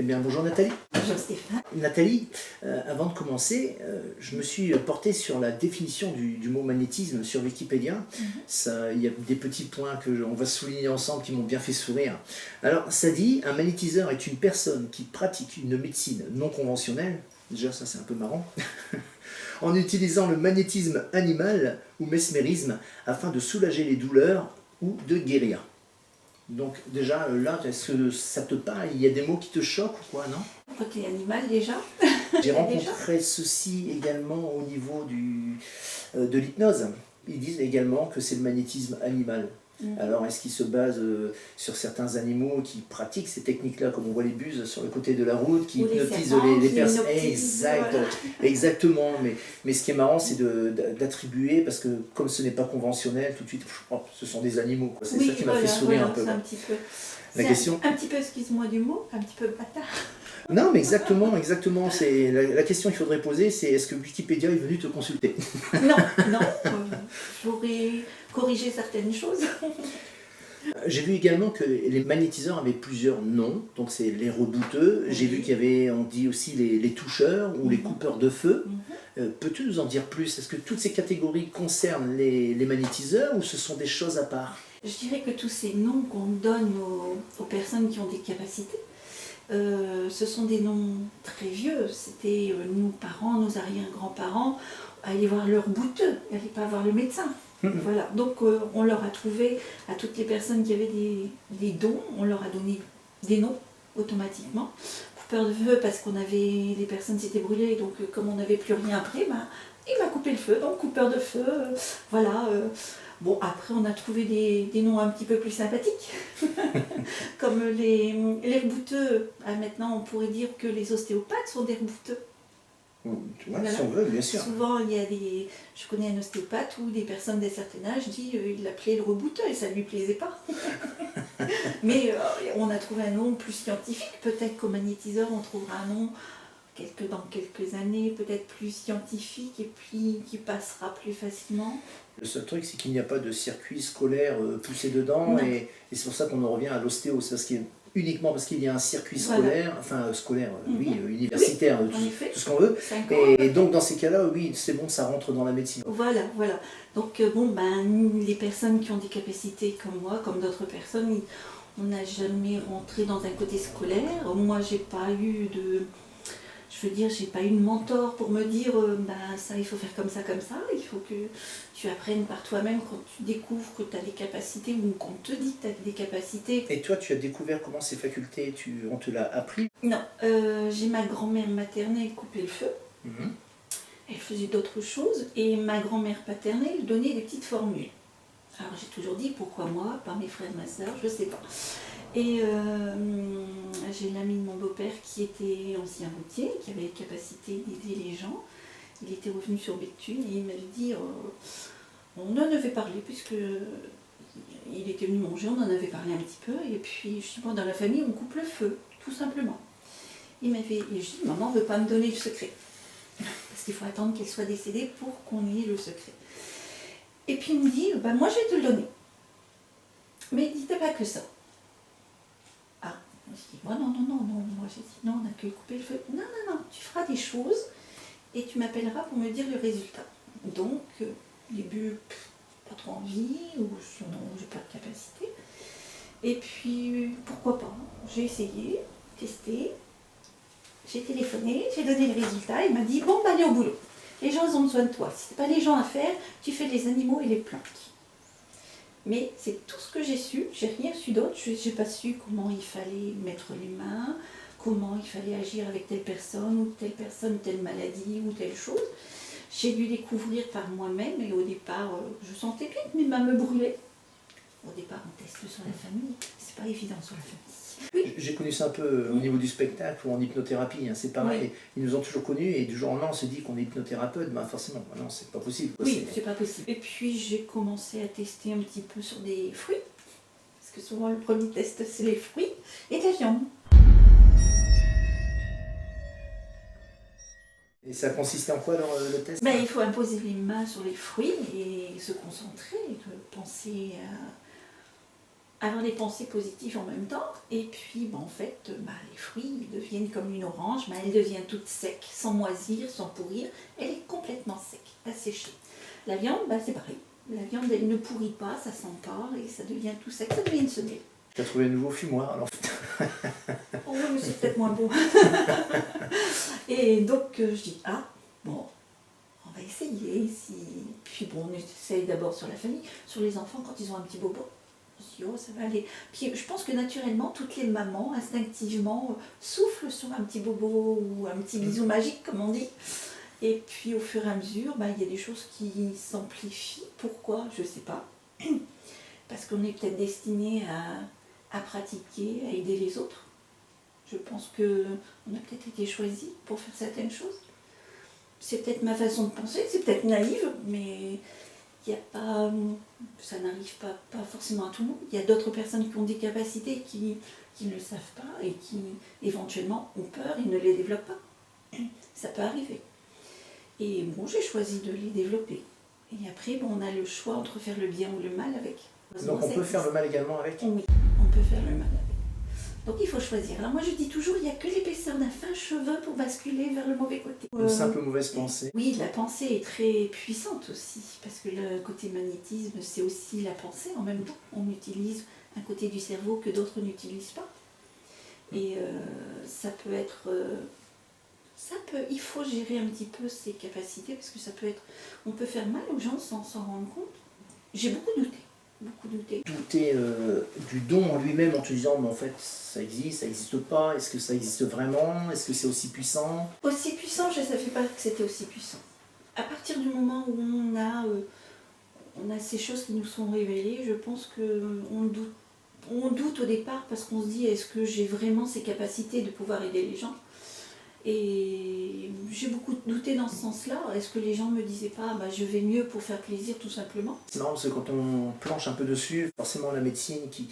bien, bonjour Nathalie. Bonjour Stéphane. Nathalie, avant de commencer, je me suis porté sur la définition du mot magnétisme sur Wikipédia. Il y a des petits points qu'on va souligner ensemble qui m'ont bien fait sourire. Alors, ça dit, un magnétiseur est une personne qui pratique une médecine non conventionnelle, déjà ça c'est un peu marrant, en utilisant le magnétisme animal ou mesmérisme afin de soulager les douleurs ou de guérir. Donc déjà, là, est-ce que ça te parle? Il y a des mots qui te choquent ou quoi, non? Côté animal déjà. J'ai rencontré ceci également au niveau de l'hypnose. Ils disent également que c'est le magnétisme animal. Alors, est-ce qu'ils se basent sur certains animaux qui pratiquent ces techniques-là, comme on voit les buses sur le côté de la route, qui hypnotisent les personnes? Exact, voilà. Exactement. Mais ce qui est marrant, c'est d'attribuer, parce que comme ce n'est pas conventionnel, tout de suite, oh, ce sont des animaux. C'est ça qui m'a fait sourire un peu. Un petit peu. La question... un petit peu, excuse-moi du mot, un petit peu bâtard. Non, mais exactement. C'est la question qu'il faudrait poser, c'est est-ce que Wikipédia est venu te consulter? Non, j'aurais corrigé certaines choses. J'ai vu également que les magnétiseurs avaient plusieurs noms, donc c'est les rebouteux. J'ai vu qu'il y avait, on dit aussi les toucheurs ou les coupeurs de feu. Peux-tu nous en dire plus? Est-ce que toutes ces catégories concernent les magnétiseurs ou ce sont des choses à part? Je dirais que tous ces noms qu'on donne aux personnes qui ont des capacités, ce sont des noms très vieux. C'était nos parents, nos arrière-grands-parents, allaient voir leur bouteux, ils n'allaient pas voir le médecin. Voilà. Donc on leur a trouvé, à toutes les personnes qui avaient des dons, on leur a donné des noms automatiquement. Coupeur de feu parce qu'on avait, les personnes s'étaient brûlées, donc comme on n'avait plus rien après, il m'a coupé le feu, donc coupeur de feu, voilà. Bon, après, on a trouvé des noms un petit peu plus sympathiques, comme les rebouteux. Maintenant, on pourrait dire que les ostéopathes sont des rebouteux. Ouais, voilà. Si on veut, bien sûr. Souvent, il y a je connais un ostéopathe où des personnes d'un certain âge il l'appelait le rebouteux et ça ne lui plaisait pas. Mais on a trouvé un nom plus scientifique. Peut-être qu'au magnétiseur, on trouvera un nom dans quelques années, peut-être plus scientifique et puis qui passera plus facilement. Le seul truc, c'est qu'il n'y a pas de circuit scolaire poussé dedans et c'est pour ça qu'on en revient à l'ostéo. C'est uniquement parce qu'il y a un circuit scolaire, universitaire, tout ce qu'on veut. Et donc dans ces cas-là, oui, c'est bon, ça rentre dans la médecine. Voilà. Donc les personnes qui ont des capacités comme moi, comme d'autres personnes, on n'a jamais rentré dans un côté scolaire. Moi, j'ai pas eu j'ai pas eu de mentor pour me dire ça il faut faire comme ça, il faut que tu apprennes par toi-même quand tu découvres que tu as des capacités ou qu'on te dit que tu as des capacités. Et toi, tu as découvert comment ces facultés, on te l'a appris? Non, j'ai ma grand-mère maternelle coupait le feu, elle faisait d'autres choses, et ma grand-mère paternelle donnait des petites formules. Alors j'ai toujours dit pourquoi moi, par mes frères et ma soeur, je sais pas. Et j'ai l'ami de mon beau-père qui était ancien routier, qui avait la capacité d'aider les gens. Il était revenu sur Béthune et il m'avait dit, on en avait parlé puisque il était venu manger, on en avait parlé un petit peu. Et puis je dis, bon, dans la famille on coupe le feu, tout simplement. Et je dis, maman ne veut pas me donner le secret. Parce qu'il faut attendre qu'elle soit décédée pour qu'on ait le secret. Et puis il me dit, moi je vais te le donner. Mais dites pas que ça. Je dis, non, moi j'ai dit, non, on n'a que coupé le feu. Non, tu feras des choses et tu m'appelleras pour me dire le résultat. Donc, au début, pas trop envie, ou sinon, j'ai pas de capacité. Et puis, pourquoi pas, j'ai essayé, testé, j'ai téléphoné, j'ai donné le résultat, il m'a dit, bon, allez au boulot. Les gens ont besoin de toi. Si c'est pas les gens à faire, tu fais les animaux et les plantes. Mais c'est tout ce que j'ai su, j'ai rien su d'autre, je n'ai pas su comment il fallait mettre les mains, comment il fallait agir avec telle personne, telle maladie ou telle chose. J'ai dû découvrir par moi-même et au départ, je sentais bien que mes mains me brûlaient. Au départ, on teste sur la famille, c'est pas évident sur la famille. Oui. J'ai connu ça un peu au niveau du spectacle ou en hypnothérapie, c'est pareil. Oui. Ils nous ont toujours connus et du jour au lendemain on se dit qu'on est hypnothérapeute, forcément, non, c'est pas possible. Oui, c'est pas possible. Et puis j'ai commencé à tester un petit peu sur des fruits, parce que souvent le premier test c'est les fruits et la viande. Et ça consistait en quoi le test? Il faut imposer les mains sur les fruits et se concentrer, penser avoir des pensées positives en même temps. Et puis, en fait, les fruits ils deviennent comme une orange, elle devient toute sec, sans moisir, sans pourrir. Elle est complètement sec, asséchée. La viande, c'est pareil. La viande, elle ne pourrit pas, ça sent pas, et ça devient tout sec, ça devient une semelle. Tu as trouvé un nouveau fumoir alors. Oh, mais c'est peut-être moins bon. Et donc, je dis, bon, on va essayer. Puis bon, on essaye d'abord sur la famille, sur les enfants quand ils ont un petit bobo. Je dis, oh, ça va aller. Puis je pense que naturellement, toutes les mamans, instinctivement, soufflent sur un petit bobo ou un petit bisou magique, comme on dit. Et puis au fur et à mesure, il y a des choses qui s'amplifient. Pourquoi? Je ne sais pas. Parce qu'on est peut-être destiné à pratiquer, à aider les autres. Je pense qu'on a peut-être été choisi pour faire certaines choses. C'est peut-être ma façon de penser, c'est peut-être naïve, mais ça n'arrive pas forcément à tout le monde. Il y a d'autres personnes qui ont des capacités qui ne le savent pas et qui éventuellement ont peur et ne les développent pas. Ça peut arriver. Et bon, j'ai choisi de les développer. Et après, on a le choix entre faire le bien ou le mal avec. Donc on peut faire le mal également avec? Oui, on peut faire le mal avec. Donc il faut choisir. Alors moi je dis toujours, il n'y a que l'épaisseur d'un fin cheveu pour basculer vers le mauvais côté. Une simple mauvaise pensée. Oui, la pensée est très puissante aussi, parce que le côté magnétisme, c'est aussi la pensée en même temps. On utilise un côté du cerveau que d'autres n'utilisent pas. Et ça peut être... il faut gérer un petit peu ses capacités, parce que on peut faire mal aux gens sans s'en rendre compte. J'ai beaucoup douté. Douter du don en lui-même en te disant, mais en fait, ça existe pas, est-ce que ça existe vraiment, est-ce que c'est aussi puissant? Aussi puissant, je ne savais pas que c'était aussi puissant. À partir du moment où on a ces choses qui nous sont révélées, je pense qu'on doute au départ parce qu'on se dit, est-ce que j'ai vraiment ces capacités de pouvoir aider les gens? Et j'ai beaucoup douté dans ce sens-là. Est-ce que les gens me disaient pas, je vais mieux pour faire plaisir tout simplement? C'est marrant parce que quand on planche un peu dessus, forcément la médecine qui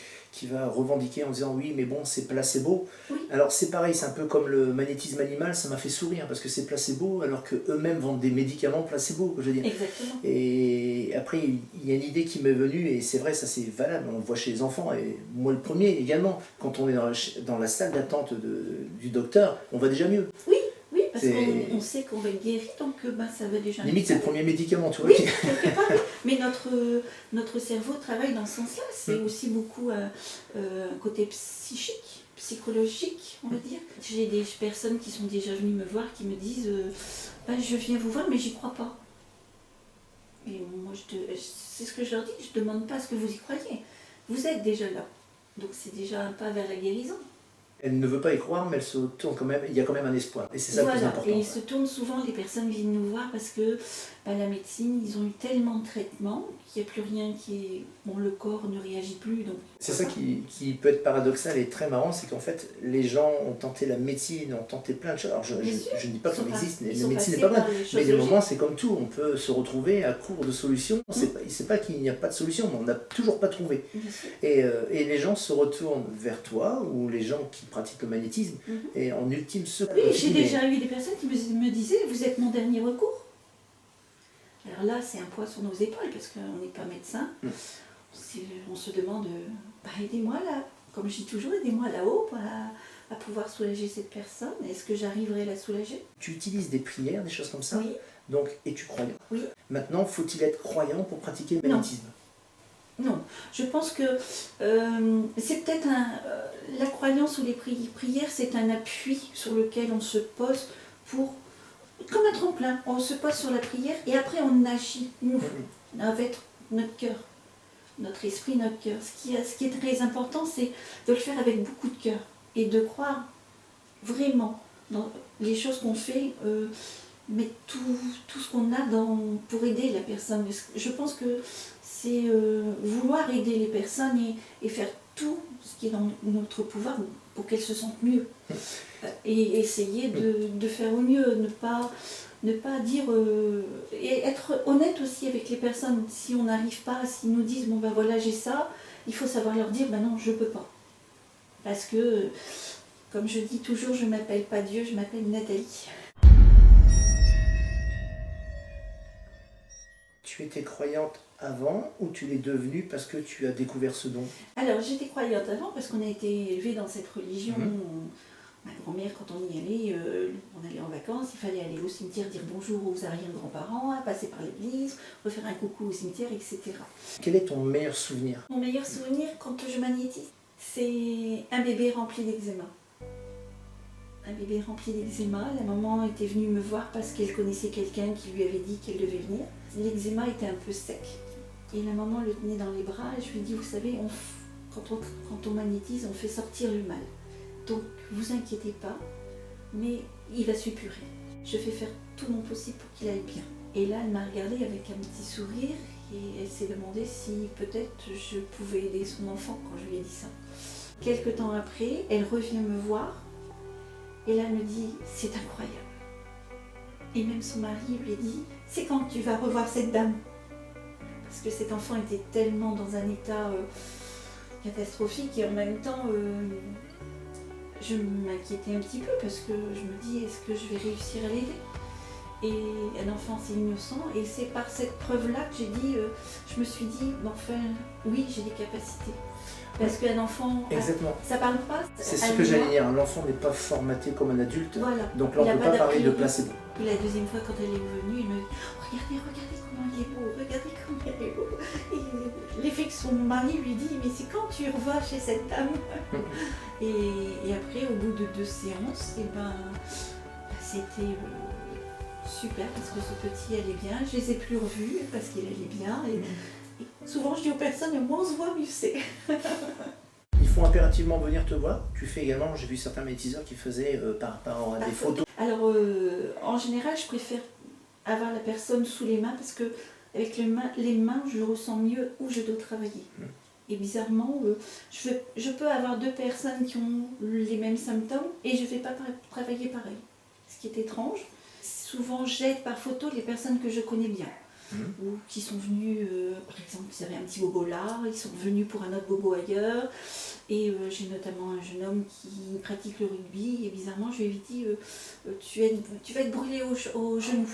va revendiquer en disant oui mais bon c'est placebo. Oui. Alors c'est pareil, c'est un peu comme le magnétisme animal, ça m'a fait sourire parce que c'est placebo alors qu'eux-mêmes vendent des médicaments placebo, je veux dire. Exactement. Et après il y a une idée qui m'est venue et c'est vrai, ça c'est valable, on le voit chez les enfants et moi le premier également, quand on est dans la salle d'attente du docteur, on va déjà mieux. Oui, parce qu'on sait qu'on va être guéri, donc ça va déjà... Limite, c'est le premier médicament, tu vois. Oui, quelque part, oui. Mais notre cerveau travaille dans ce sens-là. C'est aussi beaucoup un côté psychologique, on va dire. J'ai des personnes qui sont déjà venues me voir, qui me disent je viens vous voir, mais j'y crois pas. Et moi, c'est ce que je leur dis, je ne demande pas ce que vous y croyez. Vous êtes déjà là. Donc c'est déjà un pas vers la guérison. Elle ne veut pas y croire, mais elle se tourne quand même, il y a quand même un espoir. Et c'est ça le plus important. Et ils se tournent souvent, les personnes viennent nous voir parce que la médecine, ils ont eu tellement de traitements qu'il n'y a plus rien qui est... Bon, le corps ne réagit plus. Donc... C'est ça qui peut être paradoxal et très marrant, c'est qu'en fait, les gens ont tenté la médecine, ont tenté plein de choses. Alors je ne dis pas que ça existe, la médecine n'est pas bonne, mais des moments c'est comme tout, on peut se retrouver à court de solutions. C'est pas qu'il n'y a pas de solution, mais on n'a toujours pas trouvé. Et les gens se retournent vers toi, ou les gens qui pratiquent le magnétisme, et en ultime secours. Oui, j'ai déjà eu des personnes qui me disaient, vous êtes mon dernier recours. Alors là, c'est un poids sur nos épaules, parce qu'on n'est pas médecin. On se demande, aidez-moi là, comme je dis toujours, aidez-moi là-haut à pouvoir soulager cette personne. Est-ce que j'arriverai à la soulager? Tu utilises des prières, des choses comme ça? Oui. Donc, es-tu croyant? Oui. Maintenant, faut-il être croyant pour pratiquer le magnétisme? Non, je pense que c'est peut-être la croyance ou les prières, c'est un appui sur lequel on se pose comme un tremplin. On se pose sur la prière et après on agit, nous, avec notre cœur, notre esprit, notre cœur. Ce qui est très important, c'est de le faire avec beaucoup de cœur et de croire vraiment dans les choses qu'on fait, mais tout ce qu'on a pour aider la personne. Je pense que c'est vouloir aider les personnes et faire tout ce qui est dans notre pouvoir pour qu'elles se sentent mieux. Et essayer de faire au mieux, ne pas dire... et être honnête aussi avec les personnes. Si on n'arrive pas, s'ils nous disent, bon ben voilà j'ai ça, il faut savoir leur dire, ben non, je peux pas. Parce que, comme je dis toujours, je m'appelle pas Dieu, je m'appelle Nathalie. Tu étais croyante avant ou tu l'es devenue parce que tu as découvert ce don? Alors j'étais croyante avant parce qu'on a été élevés dans cette religion. Ma grand-mère, quand on y allait, on allait en vacances, il fallait aller au cimetière dire bonjour aux arrière-grands-parents, passer par l'église, refaire un coucou au cimetière, etc. Quel est ton meilleur souvenir? Mon meilleur souvenir quand je magnétise, c'est un bébé rempli d'eczéma. Un bébé rempli d'eczéma. La maman était venue me voir parce qu'elle connaissait quelqu'un qui lui avait dit qu'elle devait venir. L'eczéma était un peu sec. Et la maman le tenait dans les bras et je lui ai dit, vous savez, quand on magnétise, on fait sortir le mal. Donc, vous inquiétez pas, mais il va suppurer. Je vais faire tout mon possible pour qu'il aille bien. Et là, elle m'a regardée avec un petit sourire et elle s'est demandé si peut-être je pouvais aider son enfant quand je lui ai dit ça. Quelque temps après, elle revient me voir et là, elle me dit, c'est incroyable. Et même son mari lui a dit, c'est quand tu vas revoir cette dame? Parce que cet enfant était tellement dans un état catastrophique et en même temps, je m'inquiétais un petit peu parce que je me dis, est-ce que je vais réussir à l'aider? Et un enfant, c'est innocent. Et c'est par cette preuve-là que j'ai dit, je me suis dit, enfin, oui, j'ai des capacités. Parce qu'un enfant, exactement. Ça parle pas. C'est ce que j'allais dire, l'enfant n'est pas formaté comme un adulte. Voilà. Donc là, on ne peut pas parler de placebo. Et la deuxième fois, quand elle est venue, elle me dit, regardez comment il est beau, regardez comment il est beau. Et l'effet que son mari lui dit, mais c'est quand tu revas chez cette dame? Et après, au bout de 2 séances, c'était super parce que ce petit allait bien. Je les ai plus revus parce qu'il allait bien. Et souvent, je dis aux personnes, moins on se voit, mieux c'est. Il faut impérativement venir te voir. Tu fais également, j'ai vu certains magnétiseurs qui faisaient par rapport à des photos. Alors, en général, je préfère avoir la personne sous les mains parce que avec les mains, je ressens mieux où je dois travailler. Et bizarrement, je peux avoir 2 personnes qui ont les mêmes symptômes et je ne vais pas travailler pareil. Ce qui est étrange. Souvent, j'aide par photo les personnes que je connais bien. Ou qui sont venus, par exemple, ils avaient un petit bobo là, ils sont venus pour un autre bobo ailleurs. Et j'ai notamment un jeune homme qui pratique le rugby et bizarrement, je lui ai dit tu vas être brûlé au genou.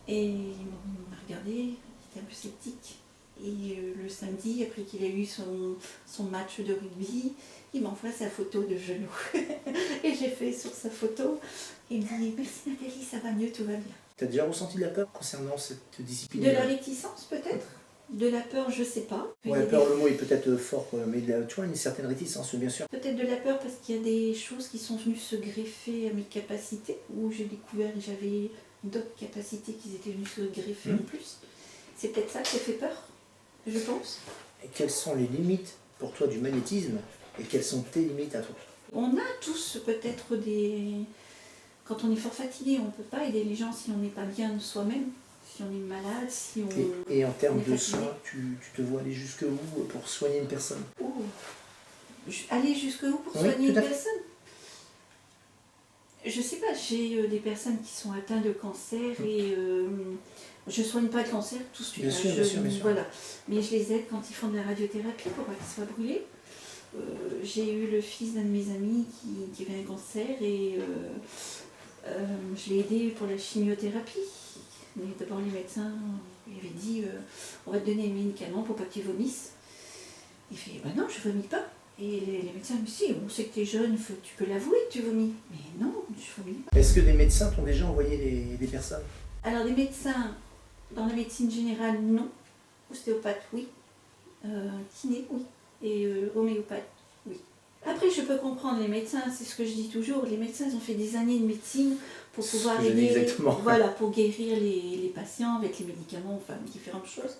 Et il m'a regardé, il était un peu sceptique. Et le samedi, après qu'il a eu son match de rugby, il m'envoie sa photo de genou. Et j'ai fait sur sa photo, il me dit merci Nathalie, ça va mieux, tout va bien. Tu as déjà ressenti de la peur concernant cette discipline? De la réticence peut-être? De la peur, je sais pas. Ouais, peur, le mot est peut-être fort, mais tu vois, une certaine réticence, bien sûr. Peut-être de la peur parce qu'il y a des choses qui sont venues se greffer à mes capacités, où j'ai découvert que j'avais d'autres capacités qui étaient venues se greffer en plus. C'est peut-être ça qui a fait peur, je pense. Et quelles sont les limites pour toi du magnétisme et quelles sont tes limites à toi? On a tous peut-être des... Quand on est fort fatigué, on ne peut pas aider les gens si on n'est pas bien de soi-même. Si on est malade, si on... Et en termes de soins, tu te vois aller jusqu'où pour soigner une personne? Aller jusqu'où pour soigner une personne? Je sais pas, j'ai des personnes qui sont atteintes de cancer et je soigne pas le cancer tout de suite. Bien sûr, bien sûr. Voilà. Mais je les aide quand ils font de la radiothérapie pour pas qu'ils soient brûlés. J'ai eu le fils d'un de mes amis qui avait un cancer et je l'ai aidé pour la chimiothérapie. Mais d'abord les médecins lui avaient dit on va te donner un médicament pour pas que tu vomisses. Il fait bah non, je vomis pas. Et les médecins me disent si, on sait que tu es jeune, tu peux l'avouer que tu vomis. Mais non, je vomis pas. Est-ce que des médecins t'ont déjà envoyé des personnes? Alors des médecins, dans la médecine générale, non. Ostéopathe, oui. Kiné, oui. Et homéopathe, oui. Après, je peux comprendre les médecins, c'est ce que je dis toujours. Les médecins, ils ont fait des années de médecine pour pouvoir aider, voilà, pour guérir les patients avec les médicaments, enfin différentes choses.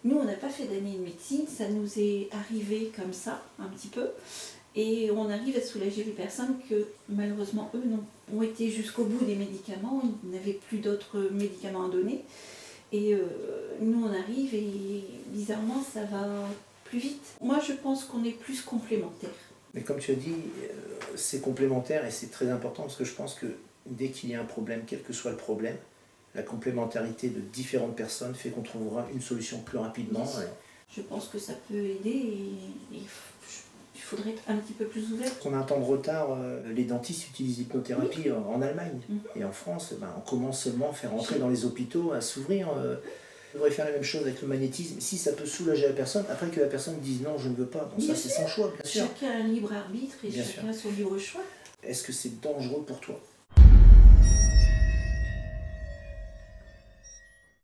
Nous, on n'a pas fait d'années de médecine, ça nous est arrivé comme ça, un petit peu. Et on arrive à soulager les personnes que, malheureusement, eux ont été jusqu'au bout des médicaments, ils n'avaient plus d'autres médicaments à donner. Et nous, on arrive et bizarrement, ça va plus vite. Moi, je pense qu'on est plus complémentaires. Mais comme tu as dit, c'est complémentaire et c'est très important parce que je pense que dès qu'il y a un problème, quel que soit le problème, la complémentarité de différentes personnes fait qu'on trouvera une solution plus rapidement. Je pense que ça peut aider et il faudrait être un petit peu plus ouvert. On a un temps de retard, les dentistes utilisent l'hypnothérapie en Allemagne. Et en France, on commence seulement à faire entrer dans les hôpitaux, à s'ouvrir. On devrait faire la même chose avec le magnétisme. Si ça peut soulager la personne, après que la personne dise non, je ne veux pas, bon, ça c'est son choix, bien sûr. Chacun a un libre arbitre et Bien chacun a son libre choix. Est-ce que c'est dangereux pour toi?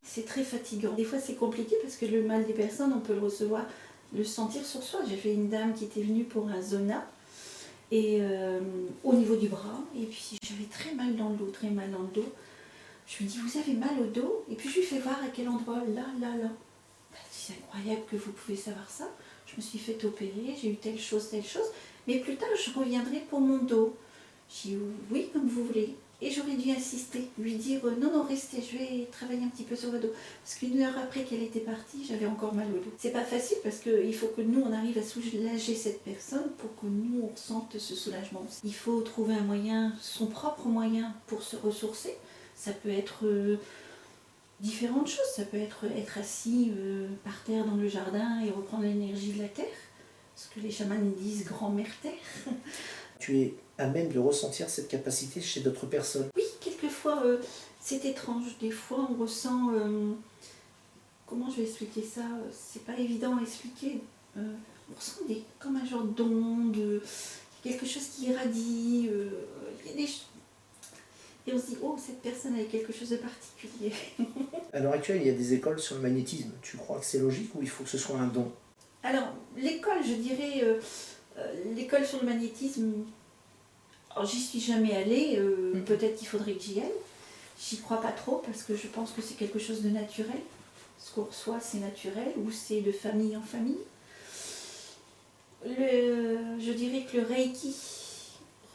C'est très fatigant. Des fois, c'est compliqué parce que le mal des personnes, on peut le recevoir, le sentir sur soi. J'ai fait une dame qui était venue pour un zona et au niveau du bras. Et puis, j'avais très mal dans le dos, très mal dans le dos. Je lui dis, vous avez mal au dos? Et puis, je lui fais voir à quel endroit. Là. C'est incroyable que vous pouvez savoir ça. Je me suis fait opérer, j'ai eu telle chose. Mais plus tard, je reviendrai pour mon dos. J'ai dit, oui, comme vous voulez. Et j'aurais dû insister, lui dire non, restez, je vais travailler un petit peu sur votre dos. Parce qu'une heure après qu'elle était partie, j'avais encore mal au dos. C'est pas facile parce qu'il faut que nous, on arrive à soulager cette personne pour que nous, on ressente ce soulagement. Il faut trouver un moyen, son propre moyen pour se ressourcer. Ça peut être différentes choses. Ça peut être assis par terre dans le jardin et reprendre l'énergie de la terre. Ce que les chamans disent grand-mère terre. Tu es à même de ressentir cette capacité chez d'autres personnes? Oui, quelquefois, c'est étrange. Des fois, on ressent... comment je vais expliquer ça? C'est pas évident à expliquer. On ressent comme un genre d'onde, quelque chose qui irradie. Il y a des... Et on se dit, oh, cette personne a quelque chose de particulier. À l'heure actuelle, il y a des écoles sur le magnétisme. Tu crois que c'est logique ou il faut que ce soit un don? Alors, l'école, je dirais, l'école sur le magnétisme, alors j'y suis jamais allée, peut-être qu'il faudrait que j'y aille. J'y crois pas trop parce que je pense que c'est quelque chose de naturel. Ce qu'on reçoit, c'est naturel ou c'est de famille en famille. Je dirais que le Reiki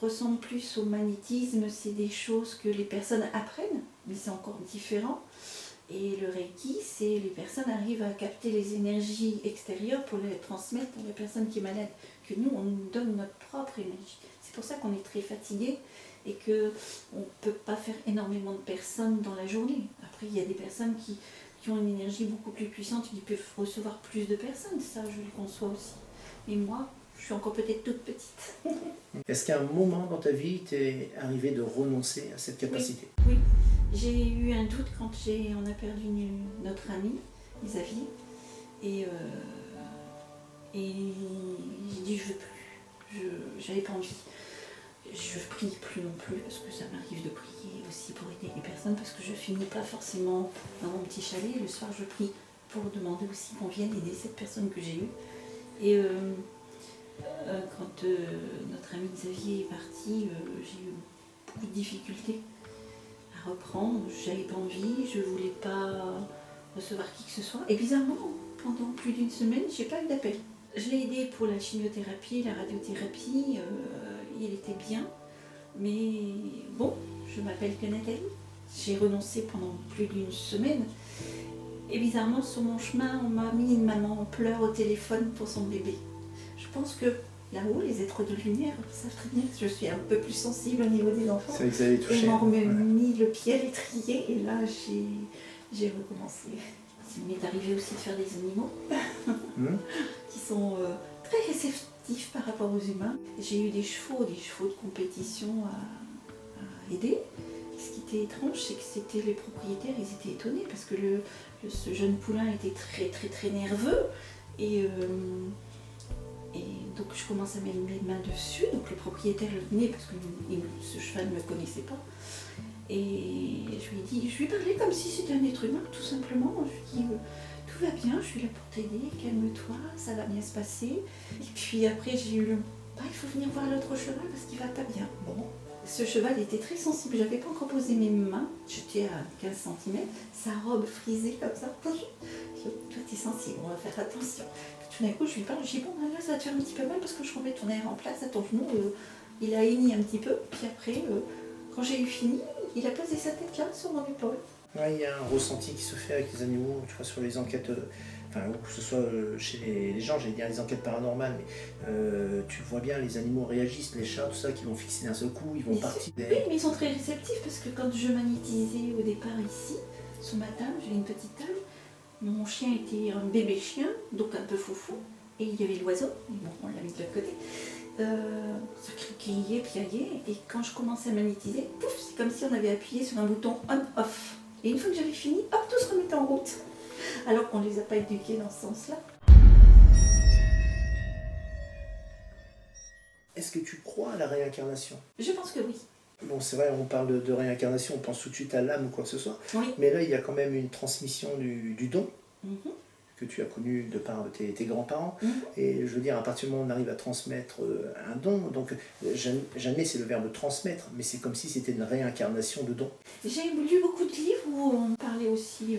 ressemble plus au magnétisme, c'est des choses que les personnes apprennent, mais c'est encore différent. Et le Reiki, c'est les personnes arrivent à capter les énergies extérieures pour les transmettre à la personne qui est malade. Que nous, on nous donne notre propre énergie. C'est pour ça qu'on est très fatigué et qu'on ne peut pas faire énormément de personnes dans la journée. Après, il y a des personnes qui ont une énergie beaucoup plus puissante, qui peuvent recevoir plus de personnes. Ça, je le conçois aussi. Mais moi, je suis encore peut-être toute petite. Est-ce qu'à un moment dans ta vie, tu es arrivé de renoncer à cette capacité? Oui. J'ai eu un doute quand on a perdu notre ami, Xavier. Et j'ai dit, je veux plus. J'avais pas envie. Je prie plus non plus, parce que ça m'arrive de prier aussi pour aider les personnes, parce que je finis pas forcément dans mon petit chalet. Le soir, je prie pour demander aussi qu'on vienne aider cette personne que j'ai eue. Et quand notre ami Xavier est parti, j'ai eu beaucoup de difficultés à reprendre. J'avais pas envie, je voulais pas recevoir qui que ce soit. Et bizarrement, pendant plus d'une semaine, j'ai pas eu d'appel. Je l'ai aidé pour la chimiothérapie, la radiothérapie, il était bien. Mais bon, je m'appelle que Nathalie. J'ai renoncé pendant plus d'une semaine. Et bizarrement, sur mon chemin, on m'a mis une maman en pleurs au téléphone pour son bébé. Je pense que là-haut, les êtres de lumière savent très bien que je suis un peu plus sensible au niveau des enfants. C'est vrai que ça avait touché. Ils m'ont mis le pied à l'étrier et là, j'ai recommencé. Il m'est arrivé aussi de faire des animaux qui sont très réceptifs par rapport aux humains. J'ai eu des chevaux de compétition à aider. Ce qui était étrange, c'est que c'était les propriétaires, ils étaient étonnés parce que ce jeune poulain était très nerveux et donc je commence à mettre mes mains dessus, donc le propriétaire le tenait parce que ce cheval ne me connaissait pas. Et je lui parlais comme si c'était un être humain, tout simplement. Je lui dis tout va bien, je suis là pour t'aider, calme-toi, ça va bien se passer. Et puis après j'ai eu il faut venir voir l'autre cheval parce qu'il va pas bien. Bon. Ce cheval était très sensible, j'avais pas encore posé mes mains, j'étais à 15 cm, sa robe frisée comme ça. Je dis, toi t'es sensible, on va faire attention. Tout d'un coup je lui parle, je dis bon là ça va te faire un petit peu mal parce que je remets ton air en place à ton genou. Il a hégné un petit peu, puis après quand j'ai eu fini, il a posé sa tête là sur mon épaule. Ouais, il y a un ressenti qui se fait avec les animaux, tu vois, sur les enquêtes, que ce soit chez les gens, j'allais dire les enquêtes paranormales, mais tu vois bien, les animaux réagissent, les chats, tout ça, qui vont fixer d'un seul coup, ils vont partir. Oui, mais ils sont très réceptifs parce que quand je magnétisais au départ ici, sur ma table, j'avais une petite table, mon chien était un bébé chien, donc un peu foufou, et il y avait l'oiseau, bon, on l'a mis de l'autre côté. Ça criait, piaillait, et quand je commençais à magnétiser, pouf, c'est comme si on avait appuyé sur un bouton on-off. Et une fois que j'avais fini, hop, tout se remettait en route. alors qu'on ne les a pas éduqués dans ce sens-là. Est-ce que tu crois à la réincarnation? Je pense que oui. Bon, c'est vrai, on parle de réincarnation, on pense tout de suite à l'âme ou quoi que ce soit. Oui. Mais là, il y a quand même une transmission du don que tu as connu de par tes grands-parents. Et je veux dire, à partir du moment où on arrive à transmettre un don, donc jamais c'est le verbe transmettre, mais c'est comme si c'était une réincarnation de don. J'ai lu beaucoup de livres où on parlait aussi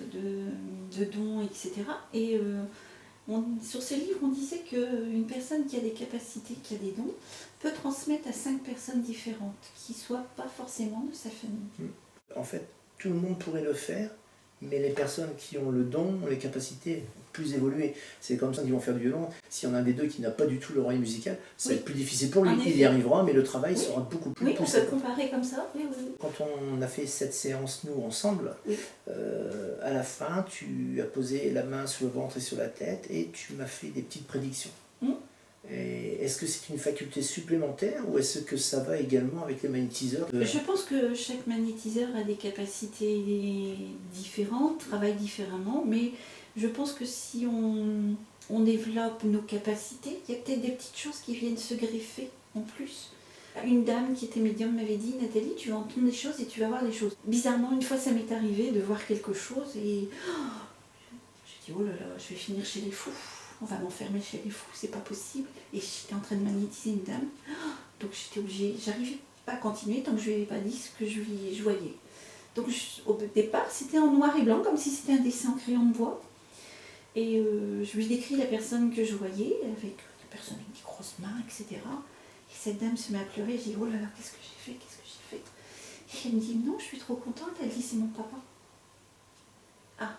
de dons, etc. Et sur ces livres, on disait qu'une personne qui a des capacités, qui a des dons, peut transmettre à 5 personnes différentes, qui ne soient pas forcément de sa famille. En fait, tout le monde pourrait le faire, mais les personnes qui ont le don ont les capacités plus évoluées. C'est comme ça qu'ils vont faire du violon. S'il y en a un des deux qui n'a pas du tout l'oreille musicale, ça va être plus difficile pour lui. Il y arrivera, mais le travail sera beaucoup plus poussé. On peut comparer comme ça. Oui. Quand on a fait cette séance, nous, ensemble, à la fin, tu as posé la main sur le ventre et sur la tête et tu m'as fait des petites prédictions. Et est-ce que c'est une faculté supplémentaire ou est-ce que ça va également avec les magnétiseurs Je pense que chaque magnétiseur a des capacités différentes, travaille différemment, mais je pense que si on développe nos capacités, il y a peut-être des petites choses qui viennent se greffer en plus. Une dame qui était médium m'avait dit, Nathalie, tu vas entendre des choses et tu vas voir des choses. Bizarrement, une fois ça m'est arrivé de voir quelque chose et j'ai dit, oh là là, je vais finir chez les fous. On va m'enfermer chez les fous, c'est pas possible. Et j'étais en train de magnétiser une dame, donc j'étais obligée, j'arrivais pas à continuer tant que je lui avais pas dit ce que je voyais. Donc au départ, c'était en noir et blanc, comme si c'était un dessin en crayon de bois. Et je lui décris la personne que je voyais, avec des personnes avec des grosses mains, etc. Et cette dame se met à pleurer, je dis, oh là là, qu'est-ce que j'ai fait, qu'est-ce que j'ai fait? Et elle me dit, non, je suis trop contente, elle dit, c'est mon papa. Ah.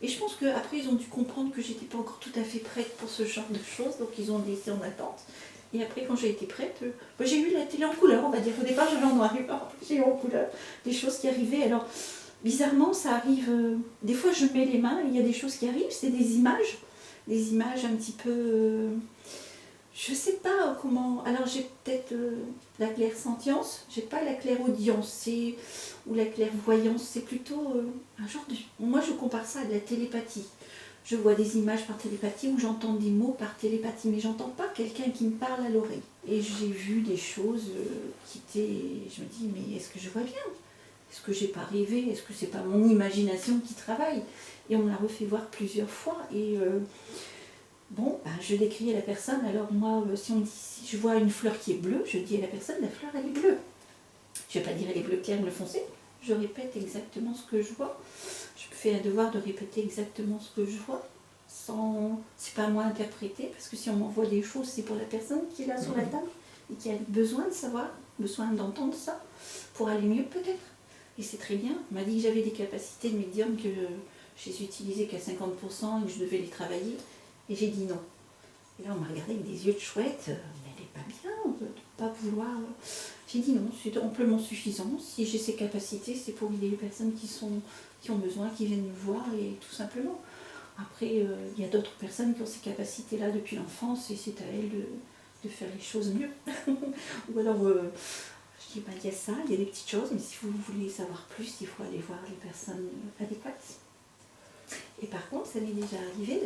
Et je pense qu'après, ils ont dû comprendre que j'étais pas encore tout à fait prête pour ce genre de choses, donc ils ont laissé en attente. Et après, quand j'ai été prête, j'ai eu la télé en couleur, on va dire. Au départ, j'avais en noir et blanc, j'ai eu en couleur des choses qui arrivaient. Alors, bizarrement, ça arrive. Des fois, je mets les mains, il y a des choses qui arrivent, c'est des images un petit peu. Je sais pas comment. Alors, j'ai peut-être la clairsentience, j'ai pas la clairaudience ou la clairvoyance, c'est plutôt un genre de. Moi, je compare ça à de la télépathie. Je vois des images par télépathie ou j'entends des mots par télépathie, mais j'entends pas quelqu'un qui me parle à l'oreille. Et j'ai vu des choses qui étaient. Je me dis, mais est-ce que je vois bien? Est-ce que j'ai pas rêvé? Est-ce que c'est pas mon imagination qui travaille? Et on me l'a refait voir plusieurs fois. Et je décris à la personne. Alors moi, si je vois une fleur qui est bleue, je dis à la personne, la fleur elle est bleue. Je vais pas dire elle est bleue claire, bleu foncé. Je répète exactement ce que je vois. Je fais un devoir de répéter exactement ce que je vois. C'est pas à moi d'interpréter, parce que si on m'envoie des choses, c'est pour la personne qui est là sur la table et qui a besoin de savoir, besoin d'entendre ça, pour aller mieux peut-être. Et c'est très bien. On m'a dit que j'avais des capacités de médium que je les utilisais qu'à 50% et que je devais les travailler. Et j'ai dit non. Et là, on m'a regardé avec des yeux de chouette. Mais elle n'est pas bien, on ne peut pas vouloir. J'ai dit non, c'est amplement suffisant. Si j'ai ces capacités, c'est pour aider les personnes qui ont besoin, qui viennent me voir, et tout simplement. Après, il y a d'autres personnes qui ont ces capacités-là depuis l'enfance, et c'est à elles de faire les choses mieux. Ou alors, je dis, il y a ça, il y a des petites choses, mais si vous voulez savoir plus, il faut aller voir les personnes adéquates. Et par contre, ça m'est déjà arrivé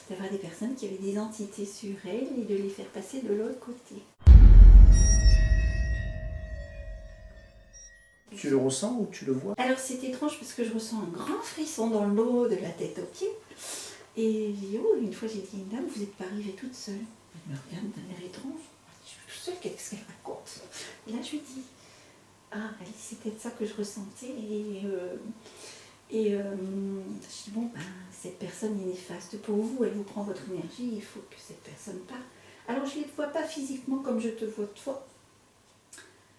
d'avoir des personnes qui avaient des entités sur elles et de les faire passer de l'autre côté. Tu le ressens ou tu le vois? Alors c'est étrange parce que je ressens un grand frisson dans le dos, de la tête aux pieds. Et j'ai dit, une fois j'ai dit à une dame, vous n'êtes pas arrivée toute seule. Elle me regarde d'un air étrange. Je suis toute seule, qu'est-ce qu'elle raconte? Et là je lui dis, Alice, c'est peut-être ça que je ressentais. Je dis, cette personne est néfaste pour vous, elle vous prend votre énergie, il faut que cette personne parte. Alors je ne les vois pas physiquement comme je te vois toi.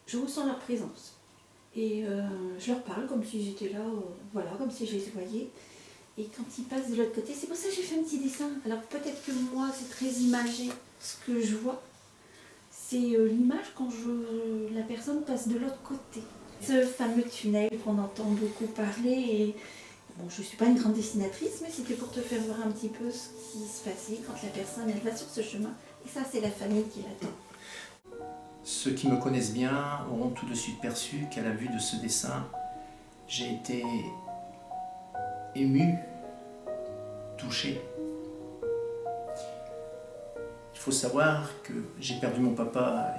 Je ressens leur présence. Et je leur parle comme si j'étais là, comme si je les voyais. Et quand ils passent de l'autre côté, c'est pour ça que j'ai fait un petit dessin. Alors peut-être que moi, c'est très imagé ce que je vois. C'est l'image quand la personne passe de l'autre côté. Ce fameux tunnel qu'on entend beaucoup parler. Et, je ne suis pas une grande dessinatrice, mais c'était pour te faire voir un petit peu ce qui se passait quand la personne elle va sur ce chemin. Et ça, c'est la famille qui l'attend. Ceux qui me connaissent bien auront tout de suite perçu qu'à la vue de ce dessin, j'ai été ému, touché. Il faut savoir que j'ai perdu mon papa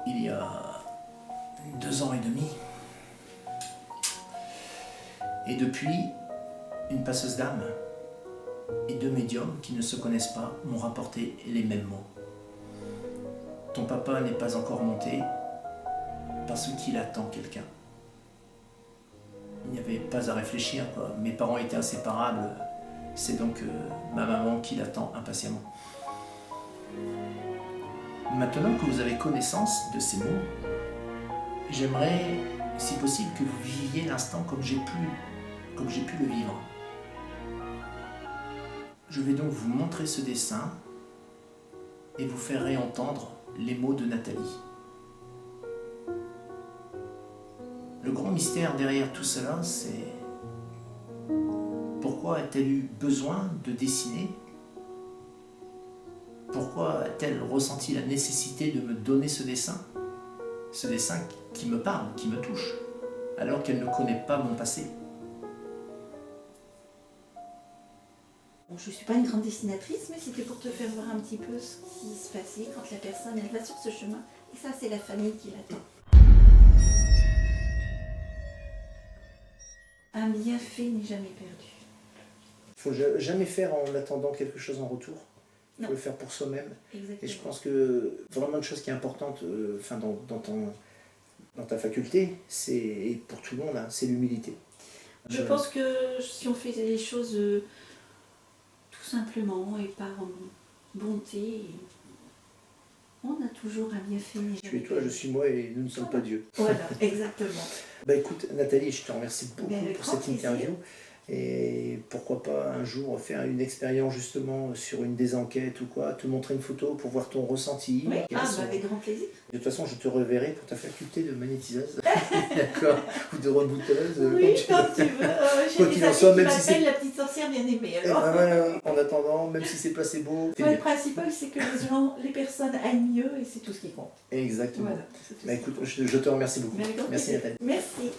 il y a 2 ans et demi. Et depuis, une passeuse d'âme et 2 médiums qui ne se connaissent pas m'ont rapporté les mêmes mots. Ton papa n'est pas encore monté parce qu'il attend quelqu'un. Il n'y avait pas à réfléchir, quoi. Mes parents étaient inséparables, c'est donc ma maman qui l'attend impatiemment. Maintenant que vous avez connaissance de ces mots, j'aimerais, si possible, que vous viviez l'instant comme j'ai pu le vivre. Je vais donc vous montrer ce dessin et vous faire réentendre les mots de Nathalie. Le grand mystère derrière tout cela, c'est pourquoi a-t-elle eu besoin de dessiner? Pourquoi a-t-elle ressenti la nécessité de me donner ce dessin? Ce dessin qui me parle, qui me touche, alors qu'elle ne connaît pas mon passé. Bon, je ne suis pas une grande dessinatrice, mais c'était pour te faire voir un petit peu ce qui se passait quand la personne elle va sur ce chemin. Et ça, c'est la famille qui l'attend. Un bienfait n'est jamais perdu. Il ne faut jamais faire en attendant quelque chose en retour. Il faut le faire pour soi-même. Exactement. Et je pense que vraiment une chose qui est importante dans ta faculté, et pour tout le monde, hein, c'est l'humilité. Je pense que si on fait les choses tout simplement et par bonté, on a toujours un bienfait. Tu es toi, je suis moi et nous ne sommes pas Dieu. Voilà, exactement. Bah écoute Nathalie, je te remercie beaucoup Mais avec pour grand cette plaisir. interview. Et pourquoi pas un jour faire une expérience justement sur une des enquêtes ou quoi, te montrer une photo pour voir ton ressenti. Oui, avec grand plaisir. De toute façon, je te reverrai pour ta faculté de magnétiseuse, d'accord, ou de rebouteuse. Oui, quand tu veux. J'ai Quoi des qu'il en amis soit, qui même si c'est... m'appellent la petite sorcière bien aimée. Eh Alors. ben voilà, en attendant, même si c'est pas assez beau... Le principal, c'est que les personnes aillent mieux et c'est tout ce qui compte. Exactement. Voilà, c'est tout Bah ce qui écoute, compte. je te remercie beaucoup. Mais avec grand Merci plaisir. Nathalie. Merci.